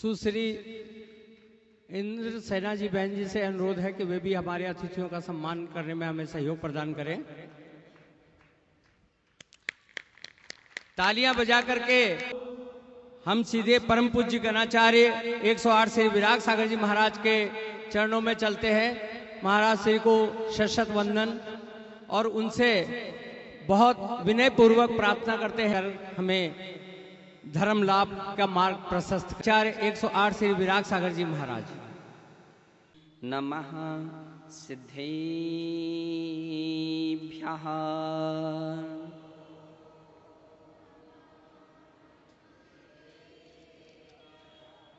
सुश्री इंद्र सेना जी बहन जी से अनुरोध है कि वे भी हमारे अतिथियों का सम्मान करने में हमें सहयोग प्रदान करें। तालियां बजा करके हम सीधे परम पूज्य गणाचार्य 108 श्री विराग सागर जी महाराज के चरणों में चलते हैं। महाराज श्री को शत वंदन और उनसे बहुत विनय पूर्वक प्रार्थना करते हैं हमें धर्म लाभ का मार्ग प्रशस्त। आचार्य 108 श्री विराग सागर जी महाराज। नमः सिद्धेभ्यः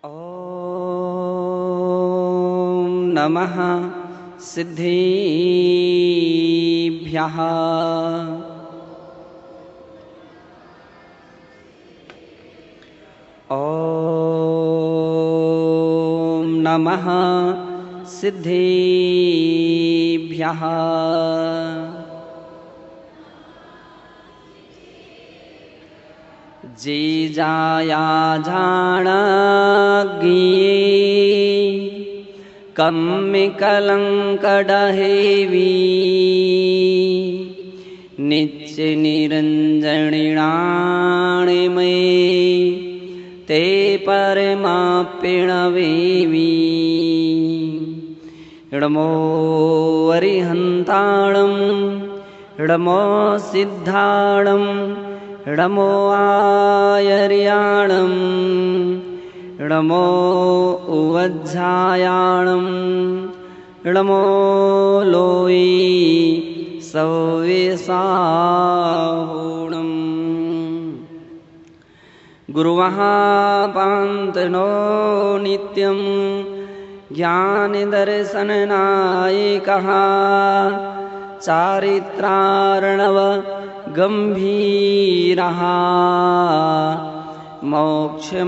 ॐ नमः सिद्धेभ्यः ॐ नमः सिद्धेभ्यः जे जाया झाणागिये कम्मे कलंकड़हेवी नित्य निरंजनिणाणे में ते परमापिणवेवी इडमो अरिहंताणं इडमो सिद्धाणं इडमो आयर्याणं इडमो उवज्झायाणं इडमो लोई सव्यसाहुणं गुरुमहापान्तनो नित्यं ज्ञानदर्शननायकः चारित्रार्णव गंभीरः मोक्षमार्गोपदेशिकः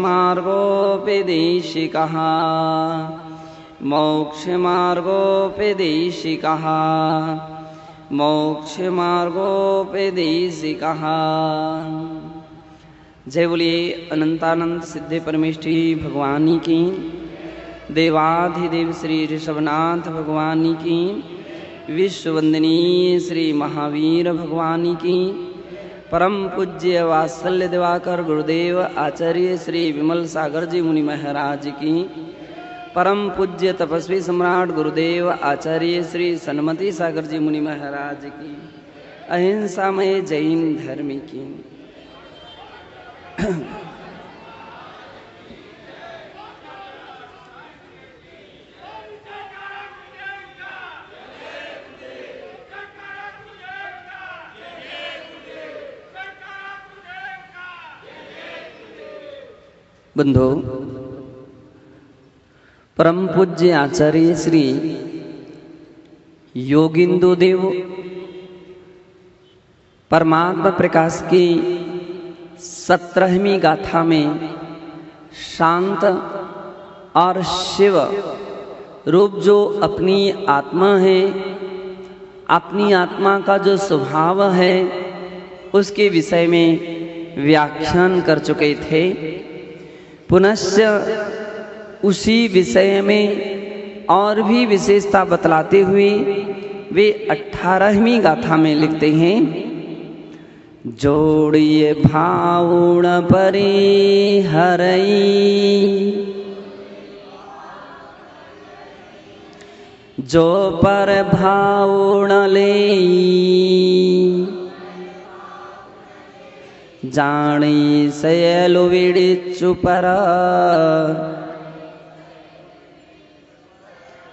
मोक्षमार्गोपदेशिकः मोक्षमार्गोपदेशिकः। जय बोलिए अनंतानंद सिद्धे परमेष्ठी भगवानी की, देवाधिदेव श्री ऋषभनाथ भगवानी की, विश्ववंदनीय श्री महावीर भगवानी की, परम पूज्य वात्सल्य दिवाकर गुरुदेव आचार्य श्री विमल सागर जी मुनि महाराज की, परम पूज्य तपस्वी सम्राट गुरुदेव आचार्य श्री सन्मति सागर जी मुनि महाराज की, अहिंसामय जैन धर्म की। बंधु, परम पूज्य आचार्य श्री योगिंदु देव परमात्मा प्रकाश की 17वीं गाथा में शांत और शिव रूप जो अपनी आत्मा है, अपनी आत्मा का जो स्वभाव है, उसके विषय में व्याख्यान कर चुके थे। पुनश्च उसी विषय में और भी विशेषता बतलाते हुए वे 18वीं गाथा में लिखते हैं, जोड़िए भावुण परिहरई जो पर भावुण लेई जानी सयलु विड़िचु पर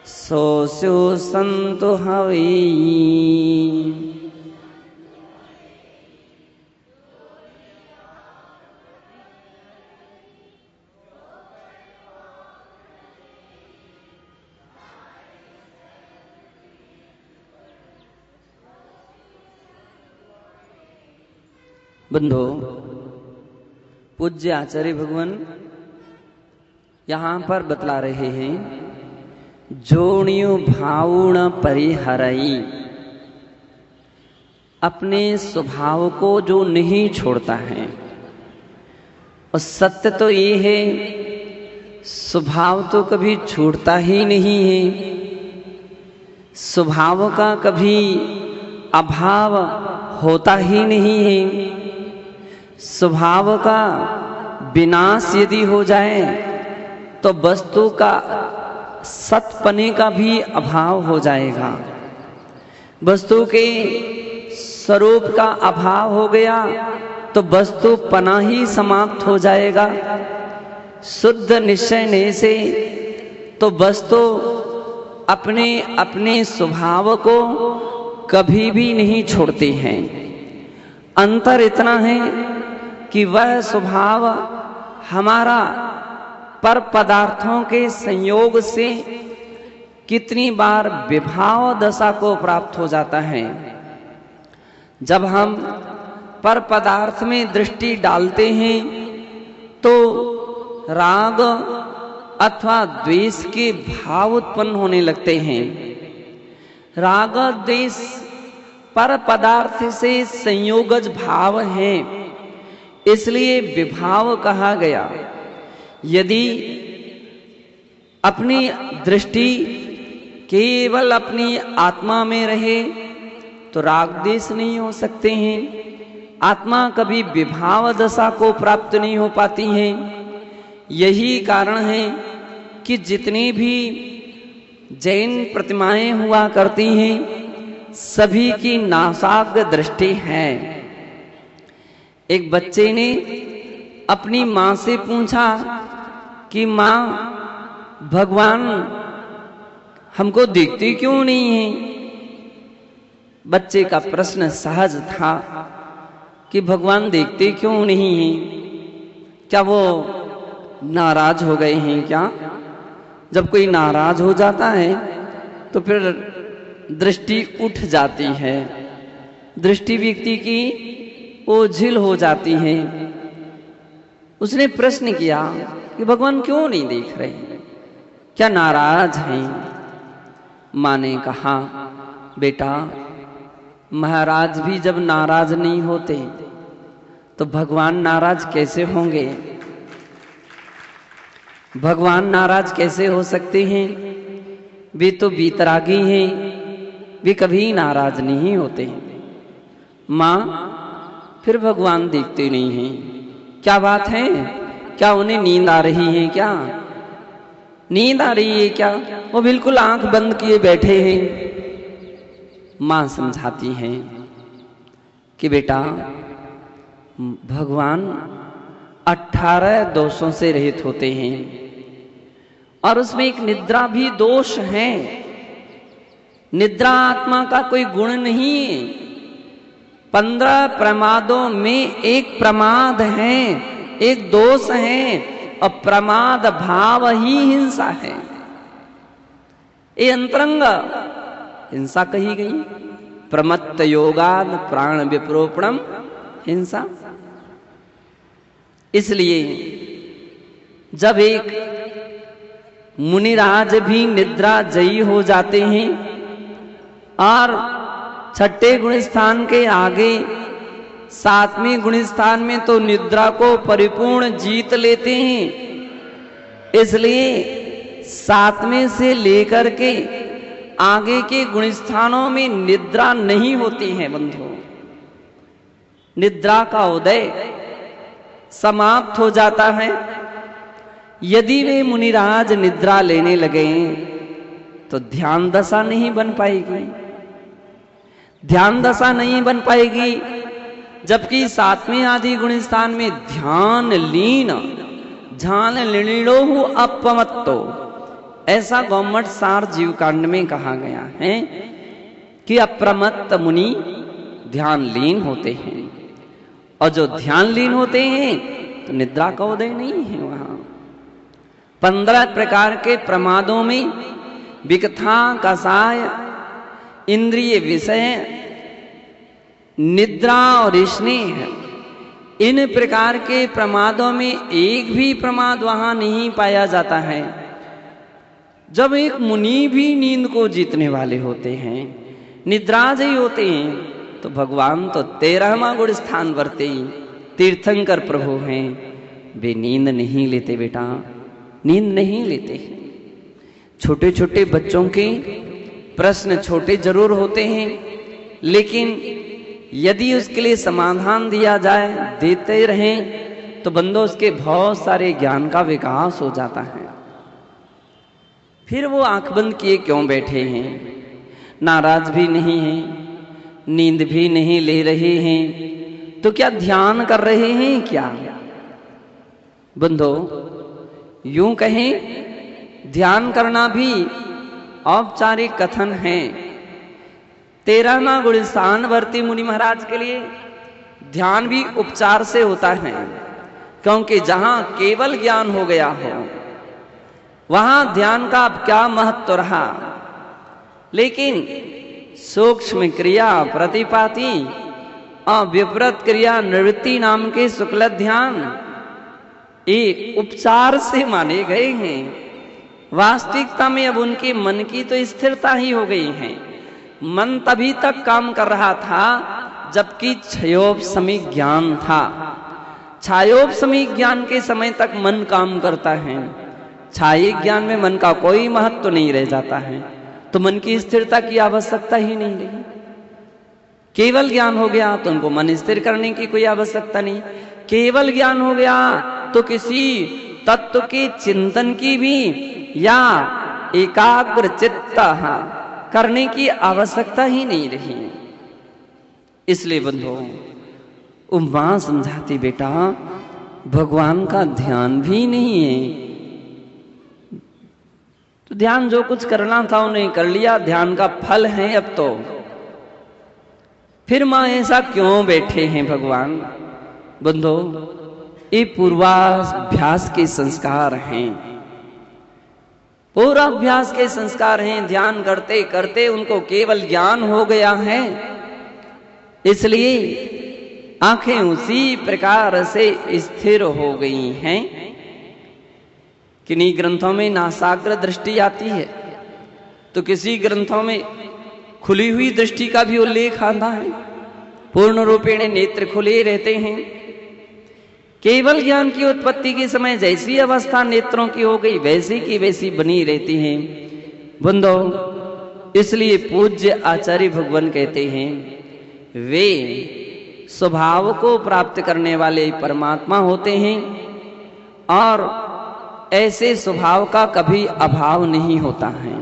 सोस्यु संतु हवी। बंधु, पूज्य आचार्य भगवान यहाँ पर बतला रहे हैं, जोड़ियों भावुण परिहरई, अपने स्वभाव को जो नहीं छोड़ता है। और सत्य तो ये है, स्वभाव तो कभी छूटता ही नहीं है, स्वभाव का कभी अभाव होता ही नहीं है। स्वभाव का विनाश यदि हो जाए तो वस्तु का सतपने का भी अभाव हो जाएगा। वस्तु के स्वरूप का अभाव हो गया तो वस्तु पना ही समाप्त हो जाएगा। शुद्ध निश्चय नहीं से तो वस्तु अपने अपने स्वभाव को कभी भी नहीं छोड़ते हैं। अंतर इतना है कि वह स्वभाव हमारा पर पदार्थों के संयोग से कितनी बार विभाव दशा को प्राप्त हो जाता है। जब हम पर पदार्थ में दृष्टि डालते हैं तो राग अथवा द्वेष के भाव उत्पन्न होने लगते हैं। राग द्वेष पर पदार्थ से संयोगज भाव है, इसलिए विभाव कहा गया। यदि अपनी दृष्टि केवल अपनी आत्मा में रहे तो राग द्वेष नहीं हो सकते हैं। आत्मा कभी विभाव दशा को प्राप्त नहीं हो पाती है। यही कारण है कि जितनी भी जैन प्रतिमाएं हुआ करती हैं सभी की नासाग्र दृष्टि है। एक बच्चे ने अपनी मां से पूछा कि मां, भगवान हमको देखते क्यों नहीं है? बच्चे का प्रश्न सहज था कि भगवान देखते क्यों नहीं हैं? क्या वो नाराज हो गए हैं क्या? जब कोई नाराज हो जाता है तो फिर दृष्टि उठ जाती है, दृष्टि व्यक्ति की ओझिल हो जाती है। उसने प्रश्न किया कि भगवान क्यों नहीं देख रहे, क्या नाराज हैं? मां ने कहा, बेटा महाराज भी जब नाराज नहीं होते तो भगवान नाराज कैसे होंगे? भगवान नाराज कैसे हो सकते हैं? वे तो बीतरागी हैं, वे कभी नाराज नहीं होते। मां, फिर भगवान देखते नहीं हैं, क्या बात है? क्या उन्हें नींद आ रही है क्या? नींद आ रही है क्या? वो बिल्कुल आंख बंद किए बैठे हैं। मां समझाती हैं कि बेटा भगवान 18 दोषों से रहित होते हैं और उसमें एक निद्रा भी दोष है। निद्रा आत्मा का कोई गुण नहीं है। 15 प्रमादों में एक प्रमाद है, एक दोष है, और प्रमाद भाव ही हिंसा है। ये अंतरंग हिंसा कही गई। प्रमत्त योगाद प्राण विप्रोपणम हिंसा। इसलिए जब एक मुनिराज भी निद्रा जयी हो जाते हैं और छठे गुण स्थान के आगे 7वें गुण स्थान में तो निद्रा को परिपूर्ण जीत लेते हैं। इसलिए 7वें से लेकर के आगे के गुण स्थानों में निद्रा नहीं होती है बंधु। निद्रा का उदय समाप्त हो जाता है। यदि वे मुनिराज निद्रा लेने लगे तो ध्यान दशा नहीं बन पाएगी। ध्यान दशा नहीं बन पाएगी, जबकि 7वें आदि गुण स्थान में ध्यान लीन ध्यान लीणोहु अपमत्तो, ऐसा गौमठ सार जीव कांड में कहा गया है कि अप्रमत्त मुनि ध्यान लीन होते हैं, और जो ध्यान लीन होते हैं तो निद्रा का उदय नहीं है वहां। 15 प्रकार के प्रमादों में विकथा, कसाय, इंद्रिय विषय, निद्रा और स्नेह, इन प्रकार के प्रमादों में एक भी प्रमाद वहां नहीं पाया जाता है। जब एक मुनि भी नींद को जीतने वाले होते हैं, निद्राजयी होते हैं, तो भगवान तो 13वां गुण स्थान वर्ते तीर्थंकर प्रभु हैं, वे नींद नहीं लेते बेटा। नींद नहीं लेते हैं। छोटे छोटे बच्चों के प्रश्न छोटे जरूर होते हैं, लेकिन यदि उसके लिए समाधान दिया जाए, देते रहें, तो बंदो उसके बहुत सारे ज्ञान का विकास हो जाता है। फिर वो आंख बंद किए क्यों बैठे हैं, नाराज भी नहीं हैं, नींद भी नहीं ले रहे हैं, तो क्या ध्यान कर रहे हैं क्या? बंधो, यूं कहें ध्यान करना भी औपचारिक कथन है। 13वां गुण स्थानवर्ती मुनि महाराज के लिए ध्यान भी उपचार से होता है, क्योंकि जहां केवल ज्ञान हो गया हो वहां ध्यान का अब क्या महत्व रहा। लेकिन सूक्ष्म क्रिया प्रतिपाती और विपरीत क्रिया निवृत्ति नाम के शुक्ल ध्यान ये उपचार से माने गए हैं। वास्तविकता में अब उनके मन की तो स्थिरता ही हो गई है। मन तभी तक काम कर रहा था जबकि क्षयोपशमिक ज्ञान था। छायोपशमिक ज्ञान के समय तक मन काम करता है, छायिक ज्ञान में मन का कोई महत्व नहीं रह जाता है, तो मन की स्थिरता की आवश्यकता ही नहीं रही। केवल ज्ञान हो गया तो उनको मन स्थिर करने की कोई आवश्यकता नहीं। केवल ज्ञान हो गया तो किसी तत्व के चिंतन की भी या एकाग्र चित्त करने की आवश्यकता ही नहीं रही। इसलिए बंधुओं, मां समझाती बेटा भगवान का ध्यान भी नहीं है, तो ध्यान जो कुछ करना था उन्हें कर लिया, ध्यान का फल है अब तो। फिर मां ऐसा क्यों बैठे हैं भगवान? बंधो, ये पूर्वाभ्यास के संस्कार हैं, पूर्वाभ्यास के संस्कार हैं। ध्यान करते करते उनको केवल ज्ञान हो गया है, इसलिए आंखें उसी प्रकार से स्थिर हो गई हैं। किन्हीं ग्रंथों में नासाग्र दृष्टि आती है, तो किसी ग्रंथों में खुली हुई दृष्टि का भी उल्लेख आता है। पूर्ण रूपेण नेत्र खुले रहते हैं। केवल ज्ञान की उत्पत्ति के समय जैसी अवस्था नेत्रों की हो गई वैसी की वैसी बनी रहती है। बंधो, इसलिए पूज्य आचार्य भगवान कहते हैं वे स्वभाव को प्राप्त करने वाले परमात्मा होते हैं और ऐसे स्वभाव का कभी अभाव नहीं होता है।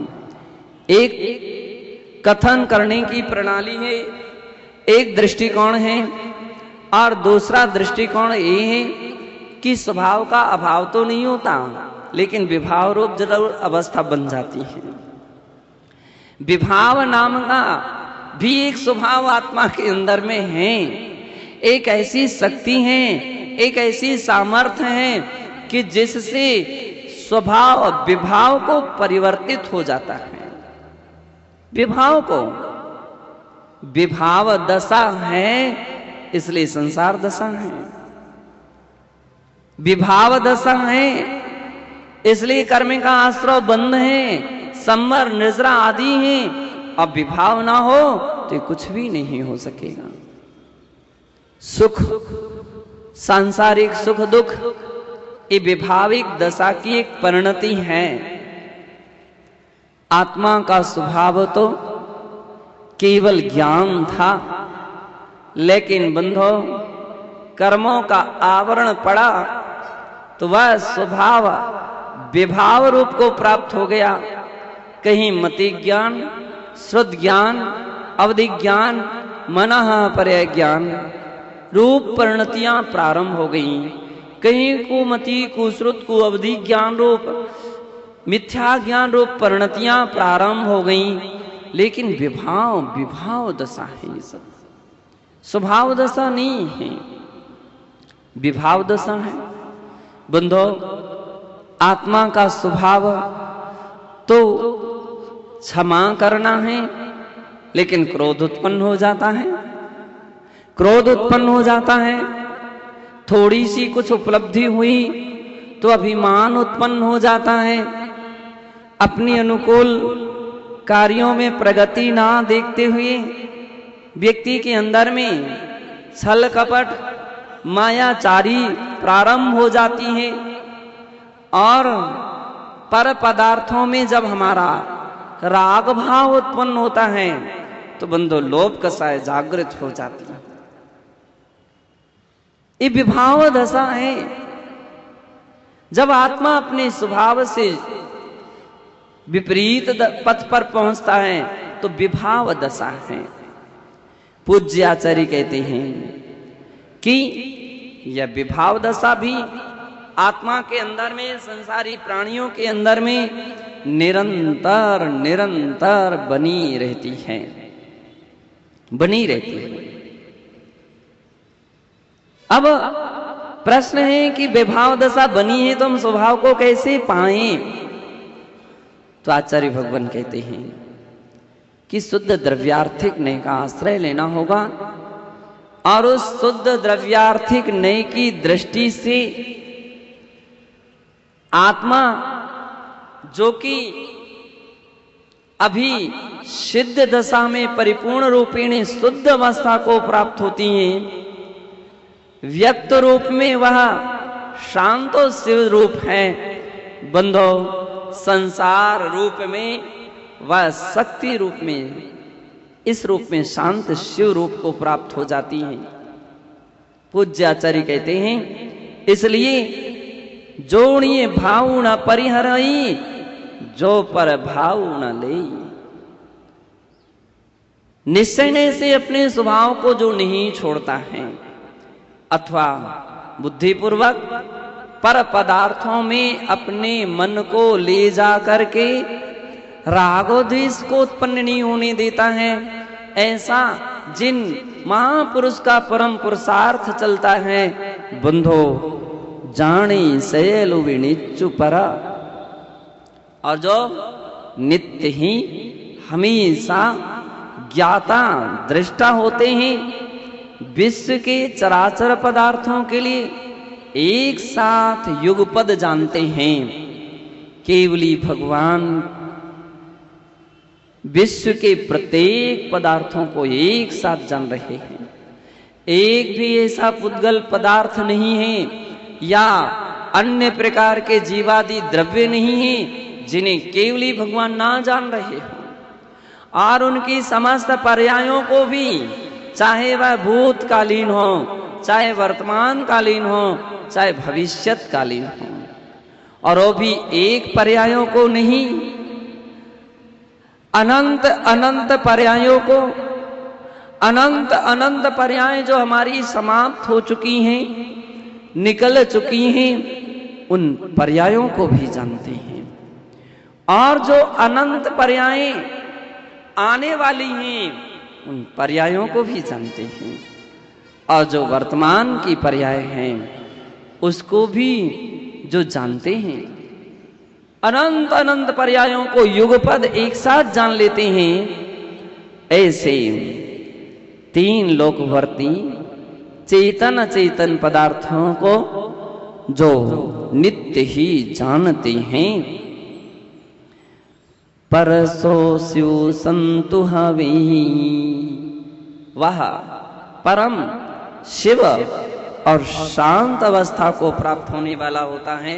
एक कथन करने की प्रणाली है, एक दृष्टिकोण है, और दूसरा दृष्टिकोण ये है कि स्वभाव का अभाव तो नहीं होता, लेकिन विभाव रूप जरूर अवस्था बन जाती है। विभाव नाम का भी एक स्वभाव आत्मा के अंदर में है। एक ऐसी शक्ति है, एक ऐसी सामर्थ्य है कि जिससे स्वभाव विभाव को परिवर्तित हो जाता है। विभाव को विभाव दशा है, इसलिए संसार दशा है। विभाव दशा है, इसलिए कर्म का आश्रय बंध है, संवर निजरा आदि है। अब विभाव ना हो तो कुछ भी नहीं हो सकेगा। सुख, सांसारिक सुख दुख, ये विभाविक दशा की एक परिणति है। आत्मा का स्वभाव तो केवल ज्ञान था, लेकिन बंधो कर्मों का आवरण पड़ा तो वह स्वभाव विभाव रूप को प्राप्त हो गया। कहीं मति ज्ञान, श्रुत ज्ञान, अवधि ज्ञान, मनः पर्याय ज्ञान रूप परिणतियां प्रारंभ हो गईं। कहीं कुमति कुश्रुत को अवधि ज्ञान रूप मिथ्या ज्ञान रूप परिणतियां प्रारंभ हो गईं। लेकिन विभाव दशा है, ये सब स्वभाव दशा नहीं है, विभाव दशा है। बंधो, आत्मा का स्वभाव तो क्षमा करना है, लेकिन क्रोध उत्पन्न हो जाता है। क्रोध उत्पन्न हो जाता है, थोड़ी सी कुछ उपलब्धि हुई तो अभिमान उत्पन्न हो जाता है। अपनी अनुकूल कार्यों में प्रगति ना देखते हुए व्यक्ति के अंदर में छल कपट मायाचारी प्रारंभ हो जाती है और पर पदार्थों में जब हमारा राग भाव उत्पन्न होता है तो बंधु लोभ कसाय जागृत हो जाती है। ये विभाव दशा है। जब आत्मा अपने स्वभाव से विपरीत पथ पर पहुंचता है तो विभाव दशा है। पूज्य आचार्य कहते हैं कि यह विभाव दशा भी आत्मा के अंदर में, संसारी प्राणियों के अंदर में निरंतर निरंतर बनी रहती है, बनी रहती है। अब प्रश्न है कि विभाव दशा बनी है तो हम स्वभाव को कैसे पाएं? तो आचार्य भगवान कहते हैं कि शुद्ध द्रव्यार्थिक नय का आश्रय लेना होगा और उस शुद्ध द्रव्यार्थिक नय की दृष्टि से आत्मा जो कि अभी सिद्ध दशा में परिपूर्ण रूपेण शुद्ध अवस्था को प्राप्त होती है, व्यक्त रूप में वह शांत और शिव रूप है। बंधो संसार रूप में वह शक्ति रूप में, इस रूप में शांत शिव रूप को प्राप्त हो जाती है। पूज्य आचार्य कहते हैं इसलिए जोड़िए भाव न परिहरई, जो पर भाव न ले। निश्चय से अपने स्वभाव को जो नहीं छोड़ता है अथवा बुद्धिपूर्वक पर पदार्थों में अपने मन को ले जा करके रागोद्वेष को उत्पन्न नहीं होने देता है, ऐसा जिन महापुरुष का परम पुरुषार्थ चलता है, बंधो जाने सैल विनिच्चु परा, और जो नित्य ही हमेशा ज्ञाता दृष्टा होते हैं, विश्व के चराचर पदार्थों के लिए एक साथ युगपद जानते हैं। केवली भगवान विश्व के प्रत्येक पदार्थों को एक साथ जान रहे हैं। एक भी ऐसा पुद्गल पदार्थ नहीं है या अन्य प्रकार के जीवादि द्रव्य नहीं है जिन्हें केवली भगवान ना जान रहे हो। और उनकी समस्त पर्यायों को भी, चाहे वह भूतकालीन हो, चाहे वर्तमान कालीन हो, चाहे भविष्यत कालीन हो, और वो भी एक पर्यायों को नहीं, अनंत अनंत पर्यायों को, अनंत अनंत पर्याय जो हमारी समाप्त हो चुकी हैं, निकल चुकी हैं, उन पर्यायों को भी जानते हैं। और जो अनंत पर्याय आने वाली हैं, उन पर्यायों को भी जानते हैं। और जो वर्तमान की पर्याय हैं उसको भी जो जानते हैं। अनंत अनंत पर्यायों को युगपद एक साथ जान लेते हैं। ऐसे तीन लोकवर्ती चेतन अचेतन पदार्थों को जो नित्य ही जानते हैं, परसो स्यु संतु हवे, वह परम शिव और शांत अवस्था को प्राप्त होने वाला होता है।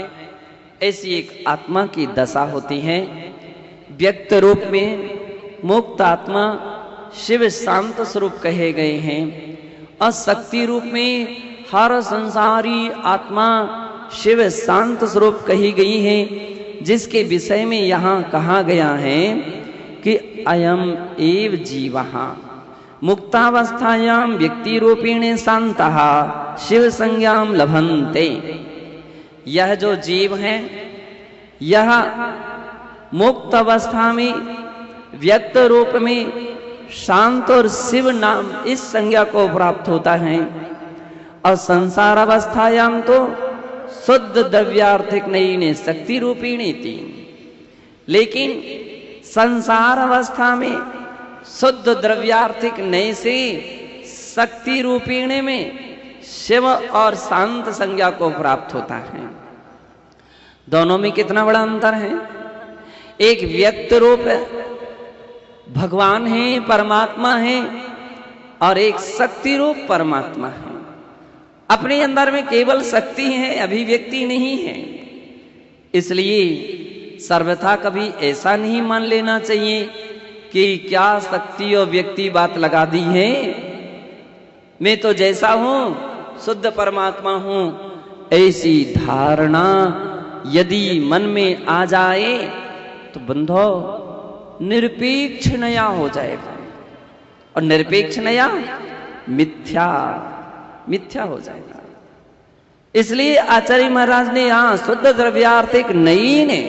ऐसी एक आत्मा की दशा होती है। व्यक्त रूप में मुक्त आत्मा शिव शांत स्वरूप कहे गए हैं, और शक्ति रूप में हर संसारी आत्मा शिव शांत स्वरूप कही गई है, जिसके विषय में यहाँ कहा गया है कि अयम एव जीवः मुक्तावस्थायाम व्यक्ति रूपेण शांतः शिव संज्ञाम लभन्ते। यह जो जीव है, यह मुक्त अवस्था में व्यक्त रूप में शांत और शिव नाम इस संज्ञा को प्राप्त होता है। और संसार अवस्थायाम तो शुद्ध द्रव्यार्थिक नहीं ने शक्ति रूपिणी थी, लेकिन संसार अवस्था में शुद्ध द्रव्यार्थिक नय से शक्ति रूपिणी में शिव और शांत संज्ञा को प्राप्त होता है। दोनों में कितना बड़ा अंतर है। एक व्यक्त रूप भगवान है, परमात्मा है, और एक शक्ति रूप परमात्मा है। अपने अंदर में केवल शक्ति है, अभिव्यक्ति नहीं है। इसलिए सर्वथा कभी ऐसा नहीं मान लेना चाहिए कि क्या शक्ति और व्यक्ति बात लगा दी है, मैं तो जैसा हूं शुद्ध परमात्मा हूं, ऐसी धारणा यदि मन में आ जाए तो बंधो निरपेक्ष नया हो जाएगा, और निरपेक्ष नया मिथ्या हो जाएगा। इसलिए आचार्य महाराज ने यहां शुद्ध द्रव्यार्थिक नई ने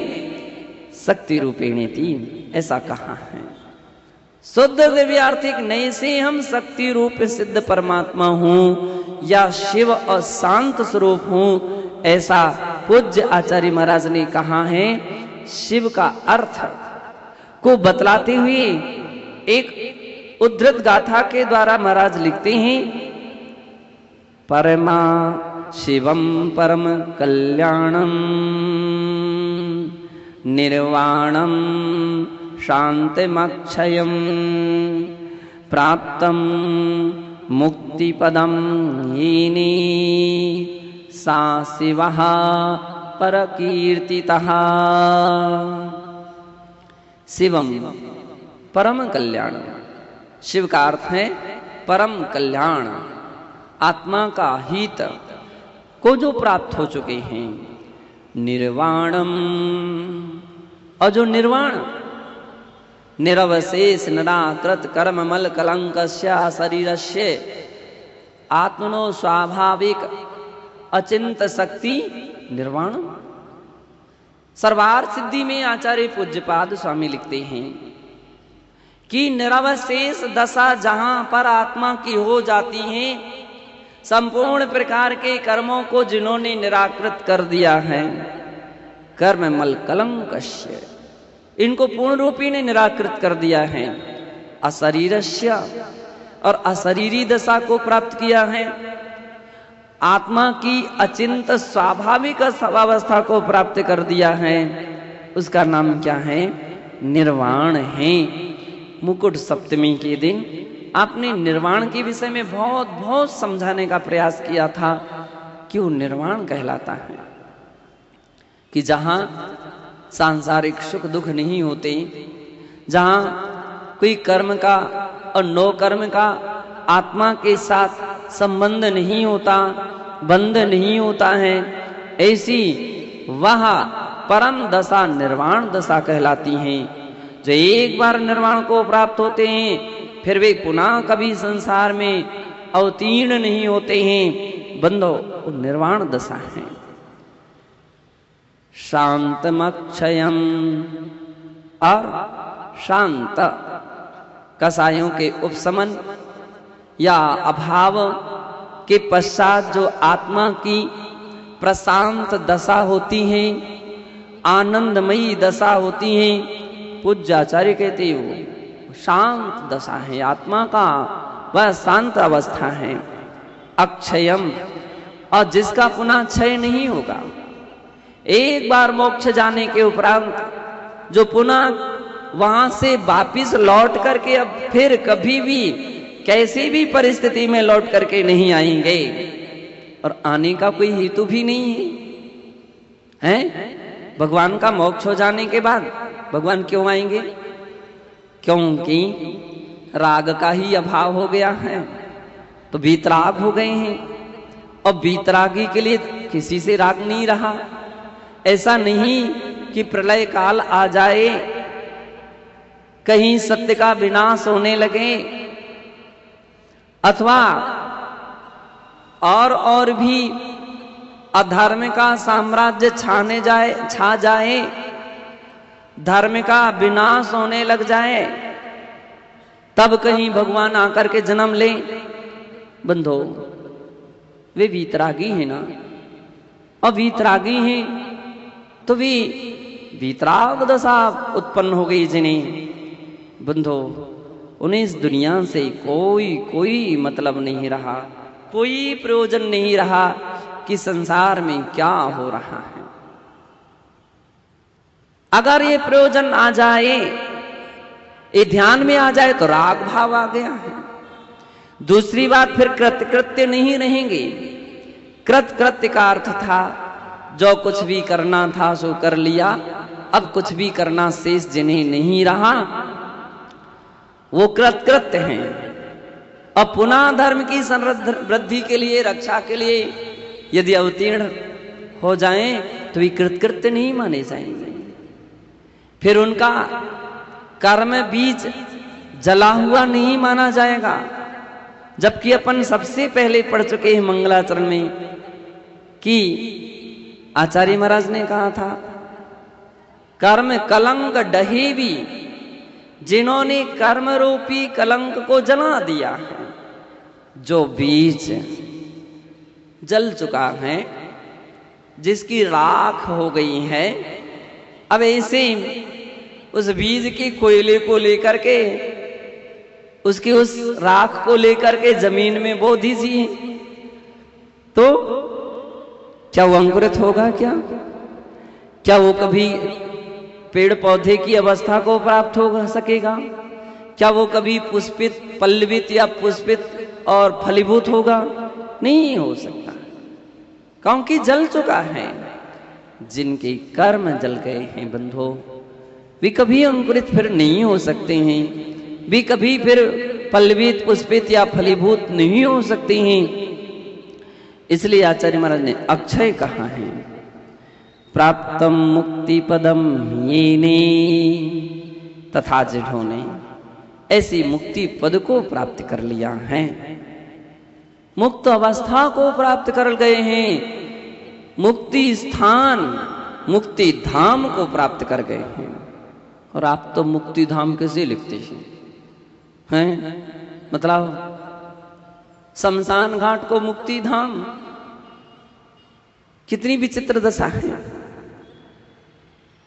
शक्ति रूपिणी थी ऐसा कहा है। शुद्ध द्रव्यार्थिक नई से हम शक्ति रूप सिद्ध परमात्मा हूं या शिव और शांत स्वरूप हूं, ऐसा पूज्य आचार्य महाराज ने कहा है। शिव का अर्थ को बतलाते हुए एक उद्धृत गाथा के द्वारा महाराज लिखते हैं, परमा शिवम परम कल्याणम निर्वाणम शांतिमक्षयम प्राप्तम मुक्तिपदम येने सा शिवः परकीर्तितः। शिवम परम कल्याण, शिव का अर्थ है परम कल्याण, आत्मा का हित को जो प्राप्त हो चुके हैं। निर्वाणम, और जो निर्वाण निरवशेष निराकृत कर्म मल कलंकस्य शरीरस्य आत्मनो स्वाभाविक अचिंत शक्ति निर्वाण। सर्वार्थ सिद्धि में आचार्य पूज्यपाद स्वामी लिखते हैं कि निरवशेष दशा जहां पर आत्मा की हो जाती है, संपूर्ण प्रकार के कर्मों को जिन्होंने निराकृत कर दिया है, कर्म मल कलंकस्य, इनको पूर्ण रूपी ने निराकृत कर दिया है। अशरीरस्य, और अशरीरी दशा को प्राप्त किया है। आत्मा की अचिंत स्वाभाविक अवस्था को प्राप्त कर दिया है, उसका नाम क्या है? निर्वाण है। मुकुट सप्तमी के दिन आपने निर्वाण के विषय में बहुत समझाने का प्रयास किया था। क्यों निर्वाण कहलाता है? कि जहां सांसारिक सुख दुख नहीं होते, जहां कोई कर्म का और नो कर्म का आत्मा के साथ संबंध नहीं होता, बंध नहीं होता है, ऐसी वह परम दशा निर्वाण दशा कहलाती है। जो एक बार निर्वाण को प्राप्त होते हैं, फिर वे पुनः कभी संसार में अवतीर्ण नहीं होते हैं। बंधो निर्वाण दशा है। शांतमक्षयम, और शांत कसायों के उपशमन या अभाव के पश्चात जो आत्मा की प्रशांत दशा होती है, आनंदमयी दशा होती है, पूज्याचार्य कहते हो शांत दशा है आत्मा का, वह शांत अवस्था है। अक्षयम, और जिसका पुनः क्षय नहीं होगा। एक बार मोक्ष जाने के उपरांत जो पुनः वहां से वापिस लौट करके अब फिर कभी भी कैसी भी परिस्थिति में लौट करके नहीं आएंगे, और आने का कोई हेतु भी नहीं है, हैं? भगवान का मोक्ष हो जाने के बाद भगवान क्यों आएंगे? क्योंकि राग का ही अभाव हो गया है, तो वीतराग हो गए हैं, और वीतरागी के लिए किसी से राग नहीं रहा। ऐसा नहीं कि प्रलय काल आ जाए, कहीं सत्य का विनाश होने लगे, अथवा और भी अधर्म का साम्राज्य छा जाए, धर्म का विनाश होने लग जाए, तब कहीं भगवान आकर के जन्म ले। बंधो वे वीतरागी है ना, और वीतरागी हैं तो वे वीतराग दशा उत्पन्न हो गई जिन्हें। बंधो उन्हें इस दुनिया से कोई मतलब नहीं रहा, कोई प्रयोजन नहीं रहा कि संसार में क्या हो रहा है। अगर ये प्रयोजन आ जाए, ये ध्यान में आ जाए, तो राग भाव आ गया है। दूसरी बात, फिर कृत्य नहीं रहेंगे। कृत्य का अर्थ था जो कुछ भी करना था सो कर लिया, अब कुछ भी करना शेष जिन्हें नहीं रहा, वो कृतकृत्य हैं। अब पुनः धर्म की वृद्धि के लिए, रक्षा के लिए यदि अवतीर्ण हो जाएं तो वे कृतकृत्य नहीं माने जाएंगे। फिर उनका कर्म बीज जला हुआ नहीं माना जाएगा। जबकि अपन सबसे पहले पढ़ चुके हैं मंगलाचरण में कि आचार्य महाराज ने कहा था, कर्म कलंक डहे भी, जिन्होंने कर्म रूपी कलंक को जला दिया है, जो बीज जल चुका है, जिसकी राख हो गई है, अब ऐसे उस बीज के कोयले को लेकर के, उसकी उस राख को लेकर के जमीन में बो दीजिए, तो क्या वो अंकुरित होगा? क्या वो कभी पेड़ पौधे की अवस्था को प्राप्त हो सकेगा? क्या वो कभी पुष्पित, पल्लवित या पुष्पित और फलीभूत होगा? नहीं हो सकता, क्योंकि जल चुका है। जिनके कर्म जल गए हैं बंधो, वे कभी अंकुरित फिर नहीं हो सकते हैं, वे कभी फिर पल्लवित, पुष्पित या फलीभूत नहीं हो सकते हैं। इसलिए आचार्य महाराज ने अक्षय कहा है, प्राप्तम मुक्ति पदम येने, तथा जिन्होंने ऐसी मुक्ति पद को प्राप्त कर लिया है, मुक्त अवस्था को प्राप्त कर गए हैं, मुक्ति स्थान, मुक्ति धाम को प्राप्त कर गए हैं। और आप तो मुक्ति धाम कैसे लिखते हैं? मतलब शमशान घाट को मुक्ति धाम, कितनी विचित्र दशा है।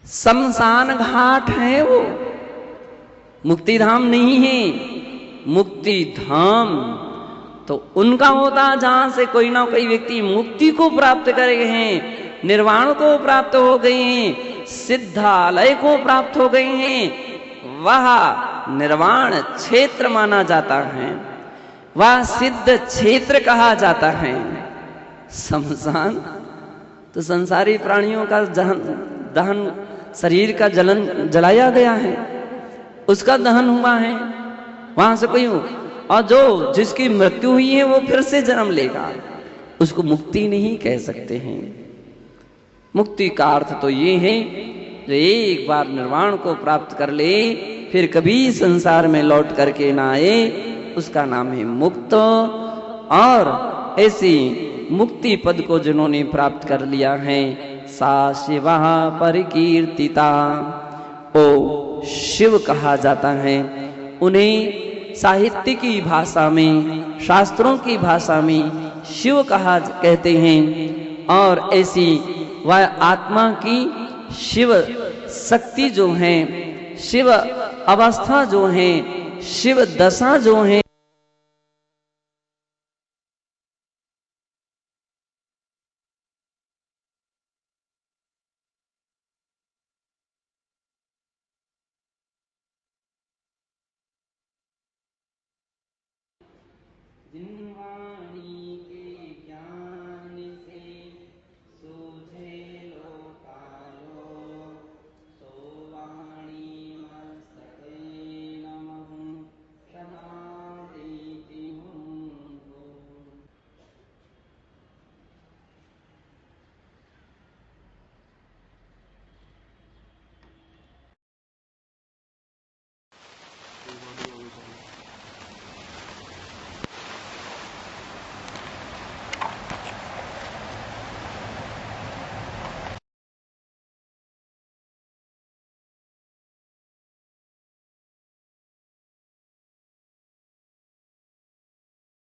शमशान घाट है वो, मुक्ति धाम नहीं है। मुक्ति धाम तो उनका होता जहां से कोई ना कोई व्यक्ति मुक्ति को प्राप्त कर गए हैं, निर्वाण को प्राप्त हो गए हैं, सिद्धालय को प्राप्त हो गए हैं, वह निर्वाण क्षेत्र माना जाता है, वह सिद्ध क्षेत्र कहा जाता है। शमशान तो संसारी प्राणियों का दहन, शरीर का जलन जलाया गया है, उसका दहन हुआ है, वहां से कोई हो, और जो जिसकी मृत्यु हुई है वो फिर से जन्म लेगा, उसको मुक्ति नहीं कह सकते हैं। मुक्ति का अर्थ तो ये है जो एक बार निर्वाण को प्राप्त कर ले, फिर कभी संसार में लौट करके ना आए, उसका नाम है मुक्त। और ऐसी मुक्ति पद को जिन्होंने प्राप्त कर लिया है, सा शिवा परिकीर्तिता, ओ शिव कहा जाता है। उन्हें साहित्य की भाषा में, शास्त्रों की भाषा में शिव कहते हैं। और ऐसी वह आत्मा की शिव शक्ति जो है, शिव अवस्था जो है, शिव दशा जो है, जिनवाणी